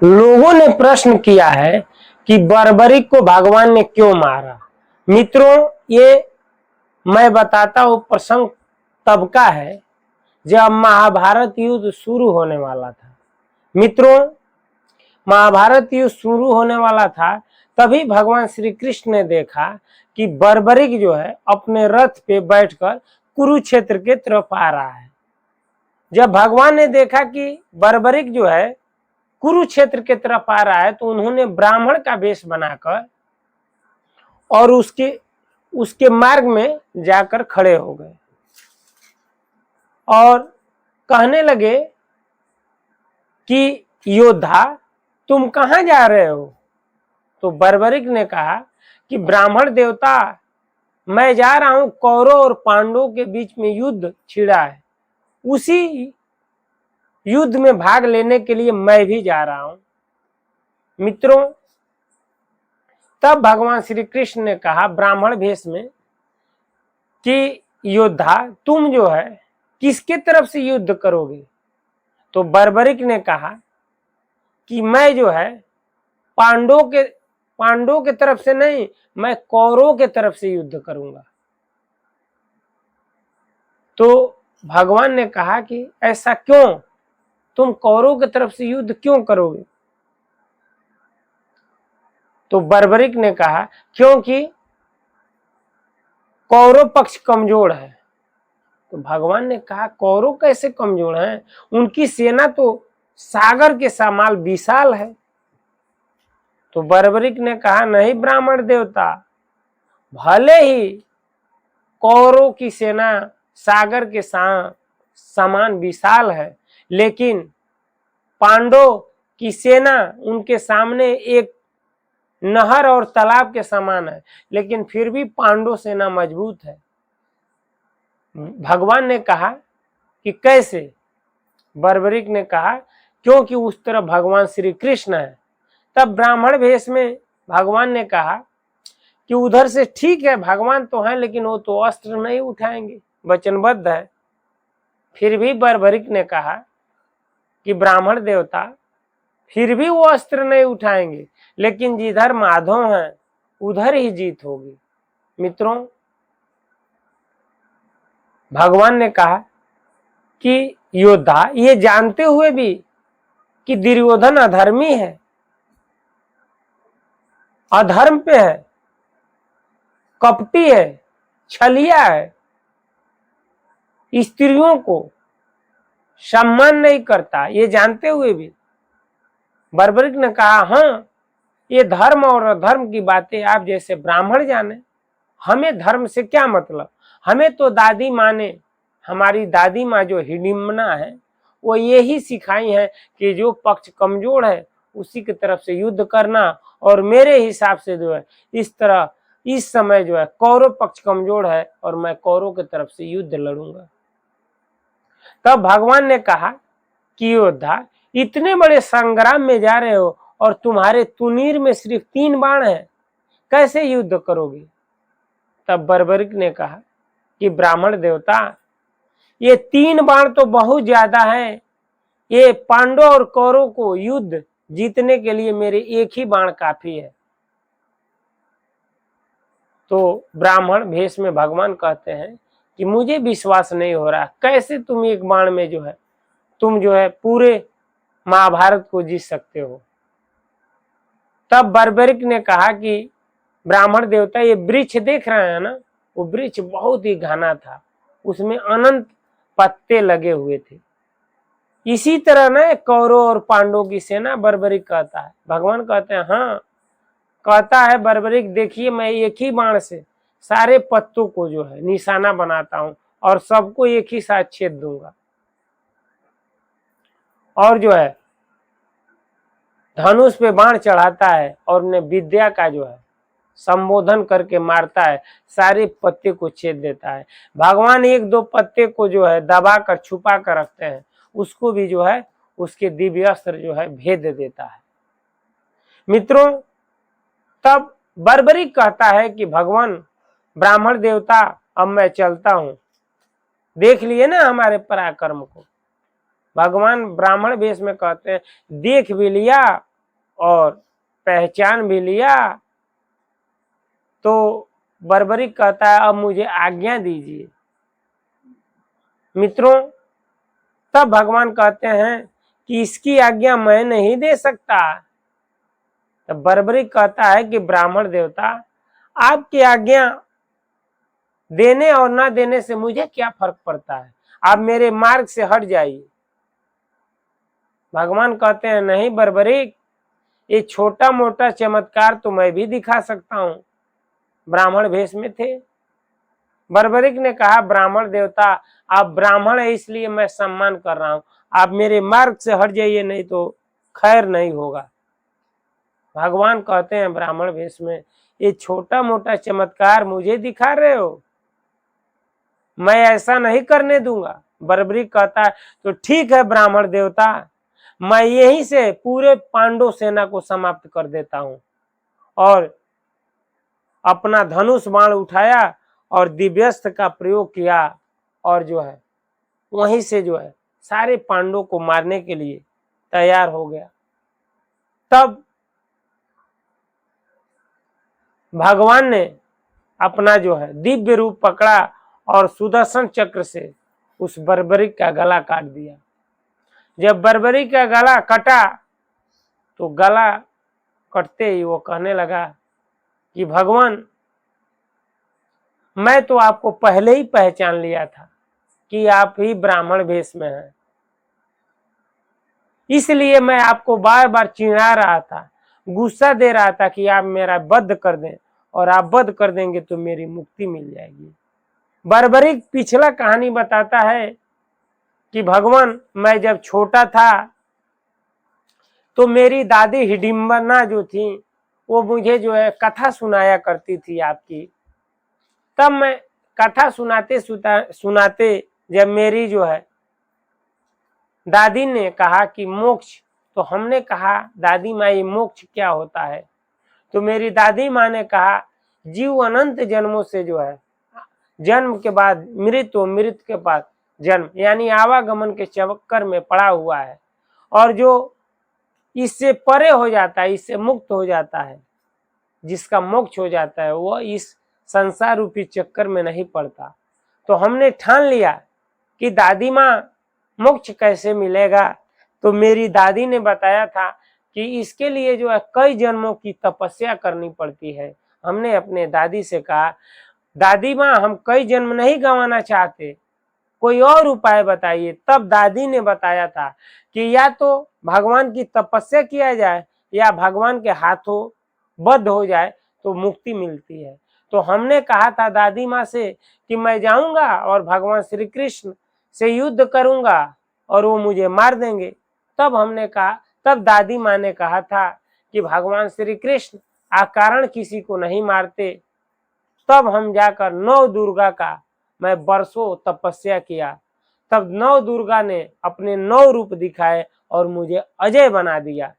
लोगों ने प्रश्न किया है कि बर्बरिक को भगवान ने क्यों मारा। मित्रों, ये मैं बताता हूं प्रसंग तब का है जब महाभारत युद्ध शुरू होने वाला था। मित्रों, महाभारत युद्ध शुरू होने वाला था, तभी भगवान श्री कृष्ण ने देखा कि बर्बरिक जो है अपने रथ पे बैठकर कुरुक्षेत्र के तरफ आ रहा है। जब भगवान ने देखा कि बर्बरिक जो है कुरुक्षेत्र के तरफ आ रहा है, तो उन्होंने ब्राह्मण का वेश बनाकर और उसके मार्ग में जाकर खड़े हो गए और कहने लगे कि योद्धा, तुम कहां जा रहे हो? तो बर्बरिक ने कहा कि ब्राह्मण देवता, मैं जा रहा हूं, कौरव और पांडवों के बीच में युद्ध छिड़ा है, उसी युद्ध में भाग लेने के लिए मैं भी जा रहा हूं। मित्रों, तब भगवान श्री कृष्ण ने कहा ब्राह्मण वेश में कि योद्धा, तुम जो है किसके तरफ से युद्ध करोगे? तो बर्बरिक ने कहा कि मैं जो है पांडवों के तरफ से नहीं, मैं कौरवों के तरफ से युद्ध करूंगा। तो भगवान ने कहा कि ऐसा क्यों? तुम कौरवों की तरफ से युद्ध क्यों करोगे? तो बर्बरिक ने कहा क्योंकि कौरव पक्ष कमजोर है। तो भगवान ने कहा कौरव कैसे कमजोर हैं? उनकी सेना तो सागर के समान विशाल है। तो बर्बरिक ने कहा नहीं ब्राह्मण देवता, भले ही कौरव की सेना सागर के समान विशाल है, लेकिन पांडव की सेना उनके सामने एक नहर और तालाब के समान है, लेकिन फिर भी पांडव सेना मजबूत है। भगवान ने कहा कि कैसे? बर्बरिक ने कहा क्योंकि उस तरफ भगवान श्री कृष्ण है। तब ब्राह्मण वेश में भगवान ने कहा कि उधर से ठीक है, भगवान तो है, लेकिन वो तो अस्त्र नहीं उठाएंगे, वचनबद्ध है। फिर भी बर्बरिक ने कहा कि ब्राह्मण देवता, फिर भी वो अस्त्र नहीं उठाएंगे, लेकिन जिधर माधव है उधर ही जीत होगी। मित्रों, भगवान ने कहा कि योद्धा, ये जानते हुए भी कि दुर्योधन अधर्मी है, अधर्म पे है, कपटी है, छलिया है, स्त्रियों को सम्मान नहीं करता, ये जानते हुए भी बर्बरिक ने कहा हाँ, ये धर्म और अधर्म की बातें आप जैसे ब्राह्मण जाने, हमें धर्म से क्या मतलब? हमें तो दादी माँ ने, हमारी दादी माँ जो हिडिम्बा है, वो यही सिखाई है कि जो पक्ष कमजोर है उसी की तरफ से युद्ध करना, और मेरे हिसाब से जो है इस समय जो है कौरव पक्ष कमजोर है और मैं कौरव की तरफ से युद्ध लड़ूंगा। तब भगवान ने कहा कि योद्धा, इतने बड़े संग्राम में जा रहे हो और तुम्हारे तुनीर में सिर्फ 3 बाण है, कैसे युद्ध करोगे? तब बर्बरिक ने कहा कि ब्राह्मण देवता, ये 3 बाण तो बहुत ज्यादा है, ये पांडव और कौरव को युद्ध जीतने के लिए मेरे एक ही बाण काफी है। तो ब्राह्मण भेष में भगवान कहते हैं कि मुझे विश्वास नहीं हो रहा, कैसे तुम एक बाण में जो है तुम जो है पूरे महाभारत को जीत सकते हो। तब बर्बरिक ने कहा कि ब्राह्मण देवता, ये वृक्ष देख रहे हैं ना, वो वृक्ष बहुत ही घना था, उसमें अनंत पत्ते लगे हुए थे। इसी तरह ना कौरव और पांडवों की सेना, बर्बरिक कहता है। भगवान कहते हैं हाँ, कहता है बर्बरिक, देखिए मैं एक ही बाण से सारे पत्तों को जो है निशाना बनाता हूं और सबको एक ही साथ छेद दूंगा, और जो है धनुष पे बाण चढ़ाता है और उन्हें विद्या का जो है संबोधन करके मारता है, सारे पत्ते को छेद देता है। भगवान 1-2 पत्ते को जो है दबा कर छुपा कर रखते हैं, उसको भी जो है उसके दिव्य अस्त्र जो है भेद देता है। मित्रों, तब बर्बरिक कहता है कि भगवान ब्राह्मण देवता, अब मैं चलता हूं, देख लिए ना हमारे पराक्रम को। भगवान ब्राह्मण वेश में कहते हैं देख भी लिया और पहचान भी लिया। तो बर्बरिक कहता है अब मुझे आज्ञा दीजिए। मित्रों, तब भगवान कहते हैं कि इसकी आज्ञा मैं नहीं दे सकता। तब बर्बरिक कहता है कि ब्राह्मण देवता, आपकी आज्ञा देने और ना देने से मुझे क्या फर्क पड़ता है, आप मेरे मार्ग से हट जाइए। भगवान कहते हैं नहीं बर्बरिक, ये छोटा मोटा चमत्कार तो मैं भी दिखा सकता हूं। ब्राह्मण वेश में थे। बर्बरिक ने कहा ब्राह्मण देवता, आप ब्राह्मण है इसलिए मैं सम्मान कर रहा हूं, आप मेरे मार्ग से हट जाइए नहीं तो खैर नहीं होगा। भगवान कहते हैं ब्राह्मण वेश में, ये छोटा मोटा चमत्कार मुझे दिखा रहे हो, मैं ऐसा नहीं करने दूंगा। बर्बरिक कहता है तो ठीक है ब्राह्मण देवता, मैं यहीं से पूरे पांडव सेना को समाप्त कर देता हूं। और अपना धनुष बाण उठाया और दिव्यस्त्र का प्रयोग किया और जो है वहीं से जो है सारे पांडवों को मारने के लिए तैयार हो गया। तब भगवान ने अपना जो है दिव्य रूप पकड़ा और सुदर्शन चक्र से उस बर्बरिक का गला काट दिया। जब बर्बरिक का गला कटा तो गला कटते ही वो कहने लगा कि भगवान, मैं तो आपको पहले ही पहचान लिया था कि आप ही ब्राह्मण वेश में हैं, इसलिए मैं आपको बार बार चिढ़ा रहा था, गुस्सा दे रहा था कि आप मेरा वध कर दें, और आप वध कर देंगे तो मेरी मुक्ति मिल जाएगी। बर्बरिक पिछला कहानी बताता है कि भगवान, मैं जब छोटा था तो मेरी दादी हिडिंबा जो थी वो मुझे जो है कथा सुनाया करती थी आपकी। तब मैं कथा सुनाते सुनाते जब मेरी जो है दादी ने कहा कि मोक्ष, तो हमने कहा दादी माँ ये मोक्ष क्या होता है? तो मेरी दादी माँ ने कहा जीव अनंत जन्मों से जो है जन्म के बाद मृत्यु, मृत्यु के बाद जन्म, यानी आवागमन के चक्कर में पड़ा हुआ है, और जो इससे परे हो जाता है, इससे मुक्त हो जाता है, जिसका मोक्ष हो जाता है, वो इस संसार रूपी चक्कर में नहीं पड़ता। तो हमने ठान लिया कि दादी माँ मोक्ष कैसे मिलेगा? तो मेरी दादी ने बताया था कि इसके लिए जो है कई जन्मों की तपस्या करनी पड़ती है। हमने अपने दादी से कहा दादी माँ, हम कई जन्म नहीं गंवाना चाहते, कोई और उपाय बताइए। तब दादी ने बताया था कि या तो भगवान की तपस्या किया जाए या भगवान के हाथों बद्ध हो जाए तो मुक्ति मिलती है। तो हमने कहा था दादी माँ से कि मैं जाऊंगा और भगवान श्री कृष्ण से युद्ध करूंगा और वो मुझे मार देंगे। तब दादी माँ ने कहा था कि भगवान श्री कृष्ण अकारण किसी को नहीं मारते। तब हम जाकर नौ दुर्गा का मैं बरसों तपस्या किया। तब नौ दुर्गा ने अपने 9 रूप दिखाए और मुझे अजय बना दिया।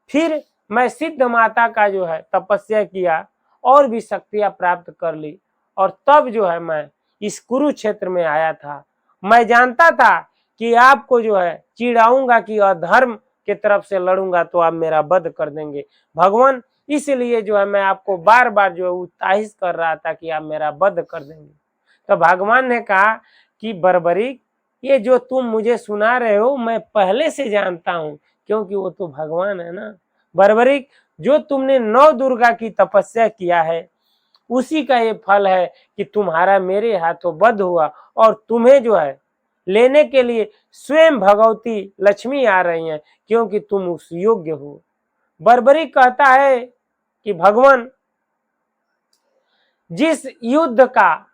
फिर मैं सिद्ध माता का जो है तपस्या किया और भी शक्तियां प्राप्त कर ली, और तब जो है मैं इस कुरुक्षेत्र में आया था। मैं जानता था कि आपको जो है चिढ़ाऊंगा कि अधर्म के तरफ से लड़ूंगा तो आप मेरा वध कर देंगे भगवान, इसलिए जो है मैं आपको बार बार जो है उत्साहित कर रहा था कि आप मेरा वध कर देंगे। तो भगवान ने कहा कि बर्बरिक, ये जो तुम मुझे सुना रहे हो मैं पहले से जानता हूं, क्योंकि वो तो भगवान है ना। बर्बरिक, जो तुमने 9 दुर्गा की तपस्या किया है उसी का ये फल है कि तुम्हारा मेरे हाथों वध हुआ, और तुम्हें जो है लेने के लिए स्वयं भगवती लक्ष्मी आ रही हैं, क्योंकि तुम उस योग्य हो। बर्बरिक कहता है कि भगवान, जिस युद्ध का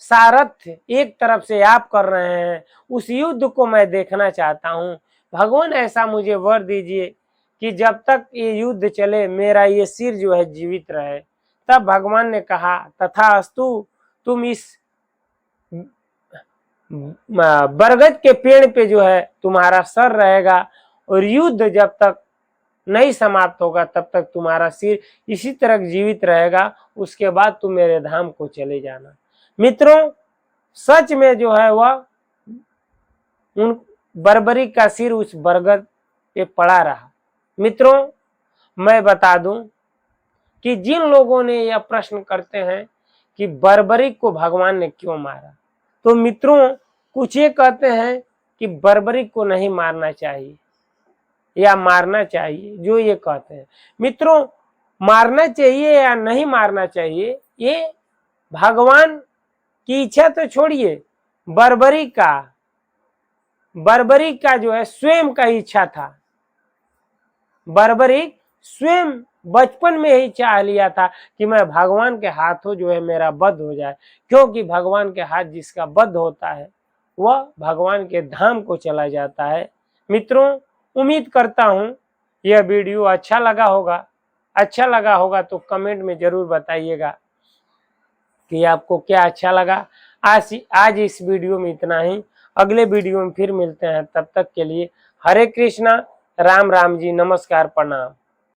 सारथ्य एक तरफ से आप कर रहे हैं उस युद्ध को मैं देखना चाहता हूं। भगवान ऐसा मुझे वर दीजिए कि जब तक ये युद्ध चले मेरा ये सिर जो है जीवित रहे। तब भगवान ने कहा तथास्तु, तुम इस बरगद के पेड़ पे जो है तुम्हारा सर रहेगा, और युद्ध जब तक नहीं समाप्त होगा तब तक तुम्हारा सिर इसी तरह जीवित रहेगा, उसके बाद तुम मेरे धाम को चले जाना। मित्रों, सच में जो है वह बर्बरीक का सिर उस बरगद पे पड़ा रहा। मित्रों, मैं बता दूं कि जिन लोगों ने यह प्रश्न करते हैं कि बर्बरीक को भगवान ने क्यों मारा, तो मित्रों कुछ ये कहते हैं कि बर्बरीक को नहीं मारना चाहिए या मारना चाहिए, जो ये कहते हैं। मित्रों, मारना चाहिए या नहीं मारना चाहिए, ये भगवान की इच्छा तो छोड़िए, बर्बरीक का जो है स्वयं का इच्छा था। बर्बरीक स्वयं बचपन में ही चाह लिया था कि मैं भगवान के हाथों जो है मेरा वध हो जाए, क्योंकि भगवान के हाथ जिसका वध होता है वह भगवान के धाम को चला जाता है। मित्रों, उम्मीद करता हूं यह वीडियो अच्छा लगा होगा तो कमेंट में जरूर बताइएगा कि आपको क्या अच्छा लगा। आज इस वीडियो में इतना ही। अगले वीडियो में फिर मिलते हैं, तब तक के लिए हरे कृष्णा, राम राम जी, नमस्कार, प्रणाम।